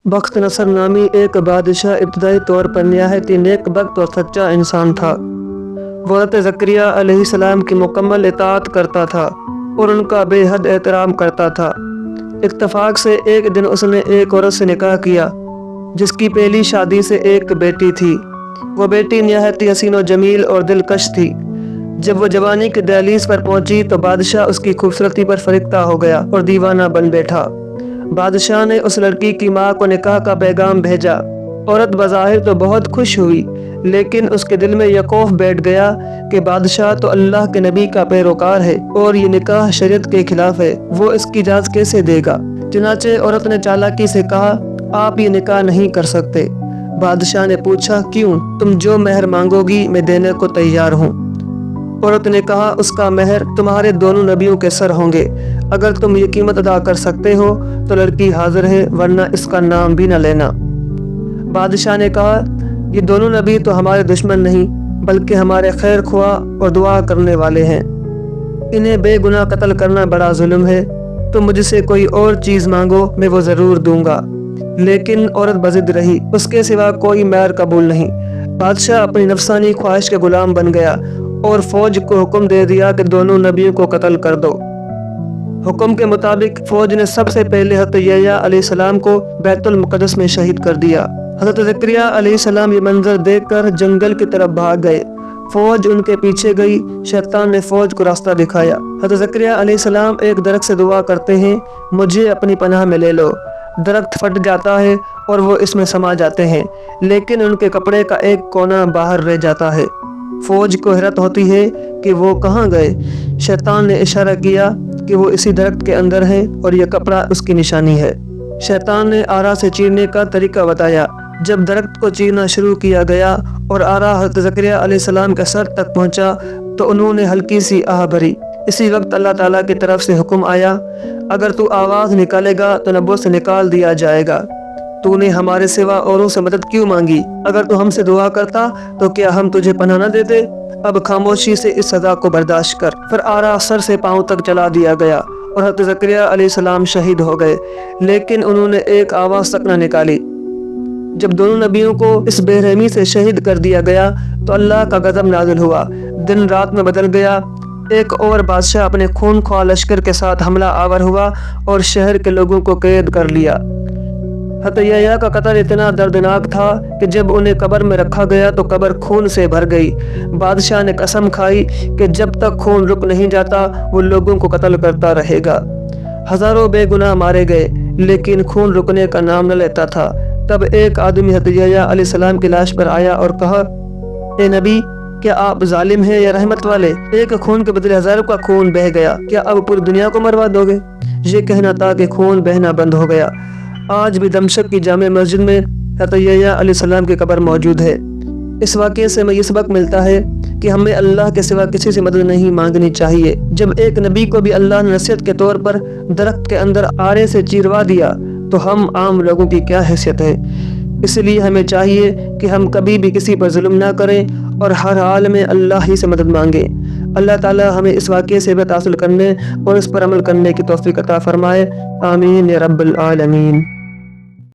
बख्त नसर नामी एक बादशाह इब्तदाई तौर पर नहायत ही नेक बख्त और सच्चा इंसान था। वो हज़रत ज़करिया अलैहिस्सलाम की मुकम्मल इताअत करता था और उनका बेहद एहतराम करता था। इत्तफाक से एक दिन उसने एक औरत से निकाह किया जिसकी पहली शादी से एक बेटी थी। वो बेटी नहायत ही हसीन व जमील और दिलकश थी। जब वो जवानी के दहलीज पर पहुंची तो बादशाह उसकी खूबसूरती पर फरिश्ता हो गया और दीवाना बन बैठा। बादशाह ने उस लड़की की माँ को निकाह का पैगाम भेजा। औरत बज़ाहिर तो बहुत खुश हुई, लेकिन उसके दिल में यह खौफ बैठ गया कि बादशाह तो अल्लाह के नबी का पैरोकार है और ये निकाह शरीयत के खिलाफ है, वो इसकी इजाज़त कैसे देगा। चुनाचे औरत ने चालाकी से कहा, आप ये निकाह नहीं कर सकते। बादशाह ने पूछा, क्यों? तुम जो महर मांगोगी मैं देने को तैयार हूँ। औरत ने कहा, उसका महर तुम्हारे दोनों नबियों के सर होंगे। अगर तुम ये कीमत अदा कर सकते हो तो लड़की हाजिर है, वरना इसका नाम भी न लेना। बादशाह ने कहा, ये दोनों नबी तो हमारे दुश्मन नहीं बल्कि हमारे खैर ख्वाह और दुआ करने वाले हैं। इन्हें बेगुनाह कत्ल करना बड़ा जुल्म है। तुम मुझसे कोई और चीज़ मांगो, मैं वो ज़रूर दूंगा। लेकिन औरत बज़िद रही, उसके सिवा कोई महर कबूल नहीं। बादशाह अपनी नफसानी ख्वाहिश के गुलाम बन गया और फौज को हुक्म दे दिया कि दोनों नबियों को कत्ल कर दो। हुक्म के मुताबिक फौज ने सबसे पहले हज़रत यहया अलैहिस्सलाम को बैतुल मुक़द्दस में शहीद कर दिया। हज़रत ज़करिया अलैहिस्सलाम ये मंजर देखकर जंगल की तरफ भाग गए। फौज उनके पीछे गई। शैतान ने फौज को रास्ता दिखाया। हज़रत ज़करिया अलैहिस्सलाम एक दरख्त से दुआ करते हैं, मुझे अपनी पनाह में ले लो। दरख्त फट जाता है और वो इसमें समा जाते हैं, लेकिन उनके कपड़े का एक कोना बाहर रह जाता है। फौज को हैरत होती है कि वो कहाँ गए। शैतान ने इशारा किया कि वो इसी दरख्त के अंदर है और यह कपड़ा उसकी निशानी है। शैतान ने आरा से चीरने का तरीका बताया। जब दरख्त को चीरना शुरू किया गया और आरा हज़रत ज़करिया अलैहिस्सलाम के सर तक पहुंचा तो उन्होंने हल्की सी आह भरी। इसी वक्त अल्लाह ताला की तरफ से हुक्म आया, अगर तू आवाज़ निकालेगा तो नबुव्वत से निकाल दिया जाएगा। तूने हमारे सिवा औरों से मदद क्यों मांगी? अगर तू हमसे दुआ करता तो क्या हम तुझे पनाह न देते? अब खामोशी से इस सज़ा को बर्दाश्त कर। फिर आरा सर से पाँव तक चला दिया गया और हज़रत ज़करिया अलैहिस्सलाम शहीद हो गए, लेकिन उन्होंने एक आवाज़ तक न निकाली। जब दोनों नबियों को इस बेरहमी से शहीद कर दिया गया तो अल्लाह का गज़ब नाज़िल हुआ। दिन रात में बदल गया। एक और बादशाह अपने खूनख्वार लश्कर के साथ हमला आवर हुआ और शहर के लोगों को कैद कर लिया। हज़रत यहया का कत्ल इतना दर्दनाक था कि जब उन्हें कब्र में रखा गया तो कब्र खून से भर गई। बादशाह ने कसम खाई कि जब तक खून रुक नहीं जाता वो लोगों को कत्ल करता रहेगा। हज़ारों बेगुनाह मारे गए, लेकिन खून रुकने का नाम न लेता था। तब एक आदमी हज़रत यहया अलैहिस्सलाम की लाश पर आया और कहा, ए नबी, क्या आप जालिम हैं या रहमत वाले? एक खून के बदले हज़ारों का खून बह गया, क्या अब पूरी दुनिया को मरवा दोगे? ये कहना था कि खून बहना बंद हो गया। आज भी दमशक की जामे मस्जिद में हज़रत यहया अलैहिस्सलाम की कब्र मौजूद है। इस वाक़े से हमें ये सबक मिलता है कि हमें अल्लाह के सिवा किसी से मदद नहीं मांगनी चाहिए। जब एक नबी को भी अल्लाह ने नसीहत के तौर पर दरख्त के अंदर आरे से चीरवा दिया तो हम आम लोगों की क्या हैसियत है। इसलिए हमें चाहिए कि हम कभी भी किसी पर जुल्म ना करें और हर हाल में अल्लाह ही से मदद मांगें। अल्लाह ताला हमें इस वाक़े से इबरत हासिल करने और इस पर अमल करने की तौफीक अता फरमाए। आमीन या रब्बल आलमीन।